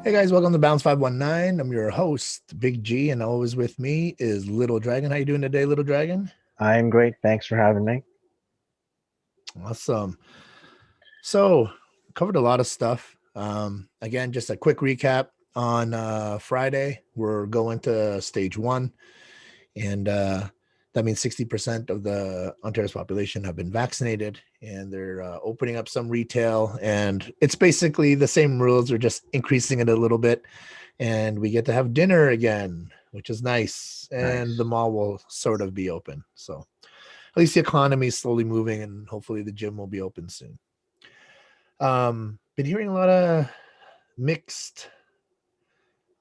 Hey guys, welcome to Balance519. I'm your host, Big G, and always with me is Little Dragon. How you doing today, Little Dragon? I'm great. Thanks for having me. Awesome. So, covered a lot of stuff. Again, just a quick recap. On Friday, we're going to stage one, and that means 60% of the Ontario's population have been vaccinated, and they're opening up some retail. And it's basically the same rules, they're just increasing it a little bit. And we get to have dinner again, which is nice. And the Nice. mall will sort of be open. So at least the economy is slowly moving, and hopefully the gym will be open soon. Been hearing a lot of mixed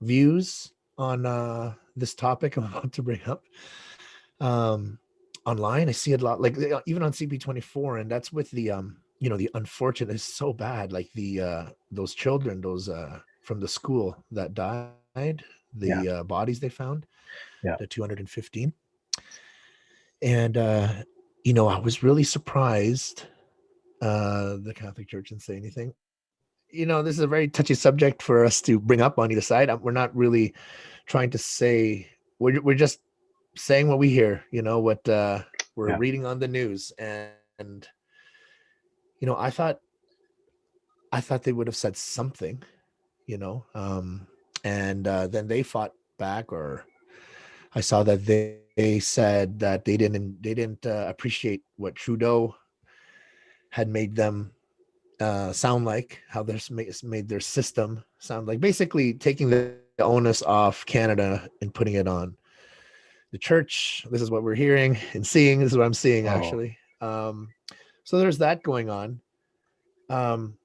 views on this topic I'm about to bring up. Um, Online, I see it a lot, like even on CP24, and that's with the the unfortunate. It's so bad, like the those children, those from the school that died, the Yeah. bodies they found, the Yeah. 215. And I was really surprised the Catholic Church didn't say anything. This is a very touchy subject for us to bring up on either side. We're not really trying to say, we're just saying what we hear, what we're Yeah. reading on the news. And I thought they would have said something, you know and then they fought back, or I saw that they said that they didn't appreciate what Trudeau had made them sound like, how there's made their system sound like, basically taking the onus off Canada and putting it on the church. This is what we're hearing and seeing. This is what I'm seeing, Oh, actually. So there's that going on. Um,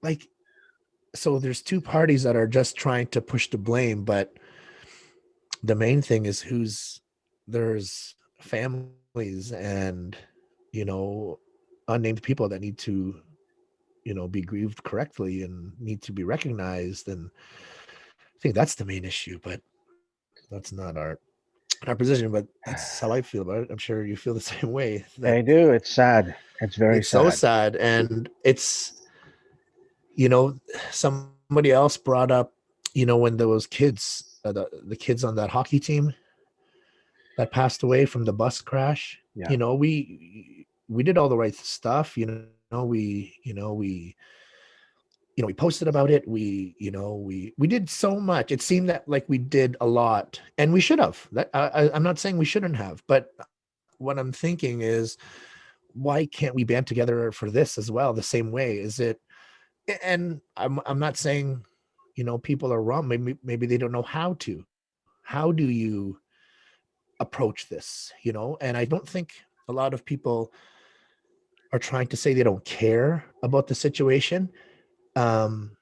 like, so there's two parties that are just trying to push the blame, but the main thing is there's families and you know unnamed people that need to be grieved correctly and need to be recognized. And I think that's the main issue, but that's not our position. But that's how I feel about it. I'm sure you feel the same way, that I do. It's sad. It's very it's so sad. sad. And it's you know somebody else brought up, when those kids, the kids on that hockey team that passed away from the bus crash. Yeah. We did all the right stuff. We posted about it. We did so much. It seemed that, like, we did a lot, and we should have. I'm not saying we shouldn't have, but what I'm thinking is, why can't we band together for this as well, the same way? Is it? And I'm not saying people are wrong. Maybe they don't know how to. How do you approach this? And I don't think a lot of people are trying to say they don't care about the situation. um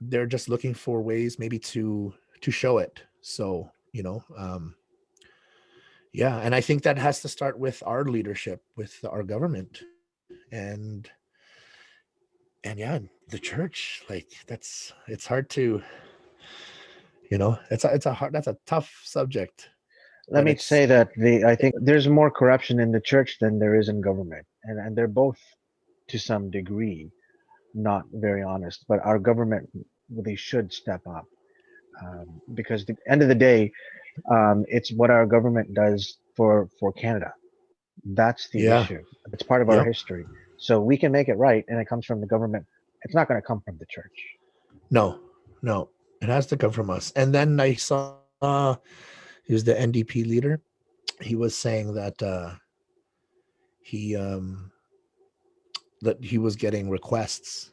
they're just looking for ways maybe to show it. So yeah, and I think that has to start with our leadership, with our government, and yeah, the church. Like, it's hard to, it's a hard, that's a tough subject, Let but me it's say that I think there's more corruption in the church than there is in government, and they're both to some degree not very honest. But our government really should step up, because at the end of the day, it's what our government does for Canada. That's the yeah. issue. It's part of our Yep. history. So we can make it right, and it comes from the government. It's not going to come from the church. No, no, it has to come from us. And then I saw, he was the NDP leader. He was saying he um that he was getting requests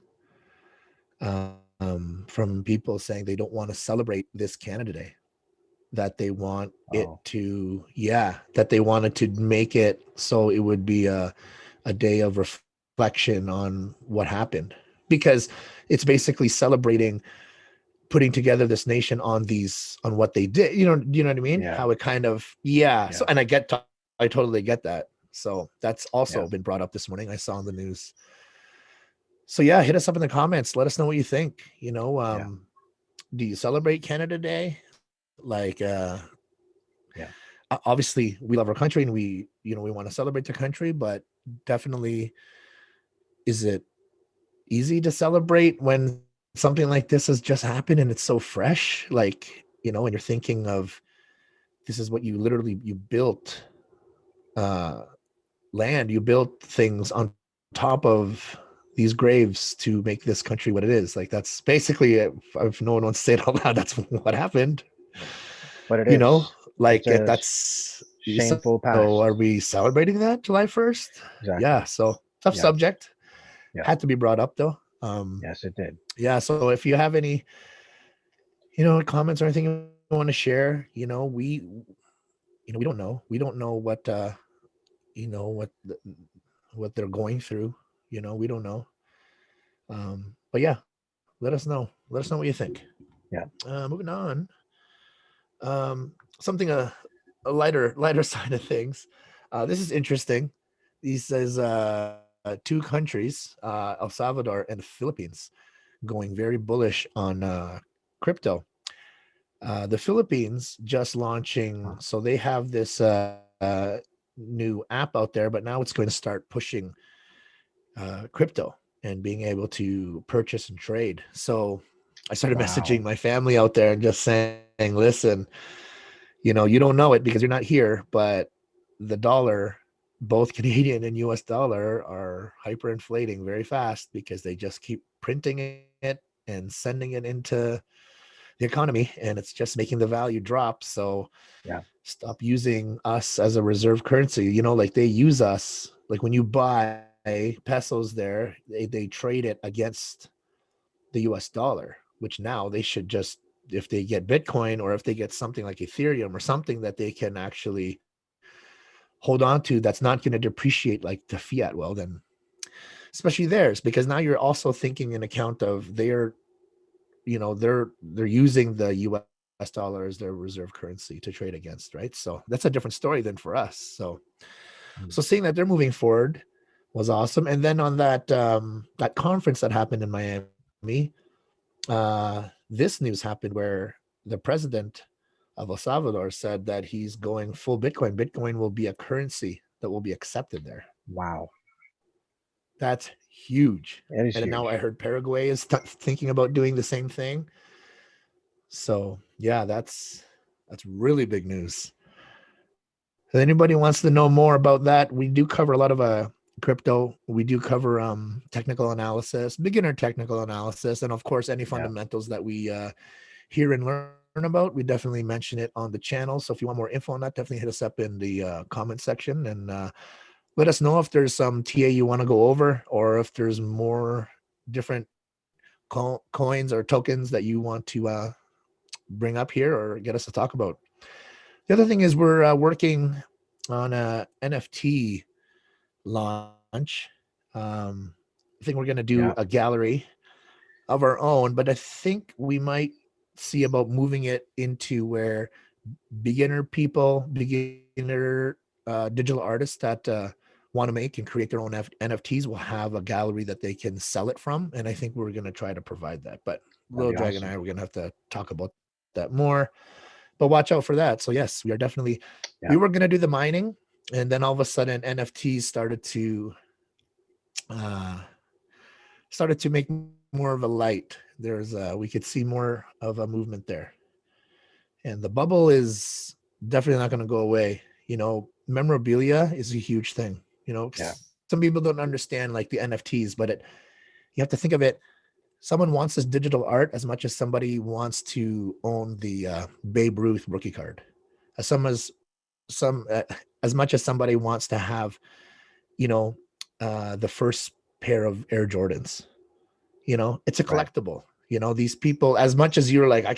from people saying they don't want to celebrate this Canada Day, that they want it Oh, to, yeah, that they wanted to make it so it would be a day of reflection on what happened, because it's basically celebrating putting together this nation on what they did. Do you know what I mean? yeah, How it kind of, yeah. So, yeah, and I totally get that. So that's also been yeah, brought up this morning. I saw on the news. So yeah, hit us up in the comments. Let us know what you think. yeah, Do you celebrate Canada Day? Like, yeah. obviously we love our country, and we want to celebrate the country, but definitely, is it easy to celebrate when something like this has just happened and it's so fresh. Like, and you're thinking of, this is what you built, uh, land, you built things on top of these graves to make this country what it is. Like, that's basically it. If no one wants to say it out loud, that's what happened. But it You know, is. like It's a that's shameful so. past. Are we celebrating that July 1st? Exactly. Yeah. So tough Yeah. subject. Yeah. Had to be brought up though. Yes, it did. Yeah. So if you have any, comments or anything you want to share, we don't know. We don't know what, what what they're going through. We don't know. But yeah, let us know. Let us know what you think. Yeah. Moving on. Something a lighter side of things. This is interesting. This is two countries, El Salvador and the Philippines, going very bullish on crypto. The Philippines just launching, so they have this new app out there, but now it's going to start pushing crypto and being able to purchase and trade. So I started messaging Wow. my family out there and just saying, listen, you don't know it because you're not here, but the dollar, both Canadian and US dollar, are hyperinflating very fast because they just keep printing it and sending it into the economy, and it's just making the value drop. So Yeah. stop using us as a reserve currency. Like they use us, like when you buy pesos there, they trade it against the US dollar, which now they should just, if they get Bitcoin or if they get something like Ethereum or something that they can actually hold on to, that's not going to depreciate like the fiat. Well, then, especially theirs, because now you're also thinking in account of they're using the US dollar as their reserve currency to trade against, right? So that's a different story than for us. So Mm. seeing that they're moving forward was awesome. And then on that conference that happened in Miami, this news happened where the president of El Salvador said that he's going full Bitcoin. Bitcoin will be a currency that will be accepted there. Wow. That's huge. It is And then now I huge. heard Paraguay is thinking about doing the same thing. So yeah, that's really big news. If anybody wants to know more about that, we do cover a lot of crypto. We do cover technical analysis, beginner technical analysis, and of course any Yeah. fundamentals that we hear and learn about. We definitely mention it on the channel. So if you want more info on that, definitely hit us up in the comment section and let us know if there's some TA you want to go over, or if there's more different coins or tokens that you want to bring up here or get us to talk about. The other thing is we're working on a NFT launch. Um, I think we're going to do a Yeah. gallery of our own, but I think we might see about moving it into where beginner people, beginner digital artists that want to make and create their own NFTs will have a gallery that they can sell it from. And I think we're going to try to provide that. But That'd Little be Dragon and I, awesome. we're going to have to talk about that more. But watch out for that. So, yes, we are definitely, we were Yeah. going to do the mining. And then all of a sudden, NFTs uh, started to make more of a light. We could see more of a movement there, and the bubble is definitely not going to go away. Memorabilia is a huge thing. Yeah. Some people don't understand like the NFTs, but you have to think of it. Someone wants this digital art as much as somebody wants to own the Babe Ruth rookie card, as as much as somebody wants to have, you know, the first pair of Air Jordans. It's a Right. collectible. These people, as much as you're like, I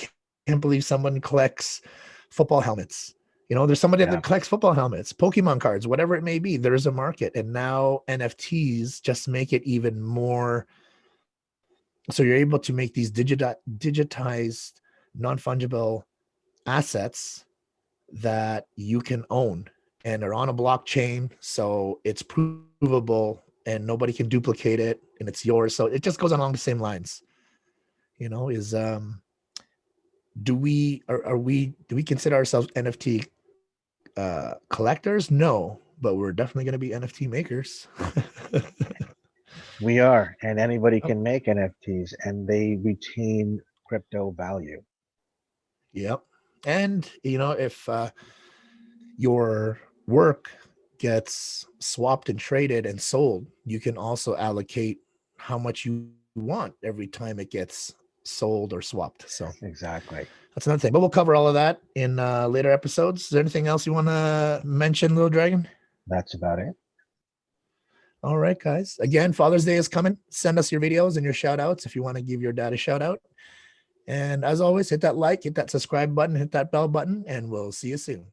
can't believe someone collects football helmets. There's somebody that Yeah. collects football helmets, Pokemon cards, whatever it may be. There is a market. And now NFTs just make it even more. So you're able to make these digitized, non fungible assets that you can own and are on a blockchain. So it's provable and nobody can duplicate it and it's yours. So it just goes along the same lines. Is do we consider ourselves NFT collectors? No, but we're definitely going to be NFT makers. We are, and anybody can make NFTs, and they retain crypto value. Yep. And if your work gets swapped and traded and sold, you can also allocate how much you want every time it gets sold or swapped. So Exactly. that's another thing. But we'll cover all of that in later episodes. Is there anything else you want to mention, Little Dragon? That's about it. All right, guys. Again, Father's Day is coming. Send us your videos and your shout outs if you want to give your dad a shout out. And as always, hit that like, hit that subscribe button, hit that bell button, and we'll see you soon.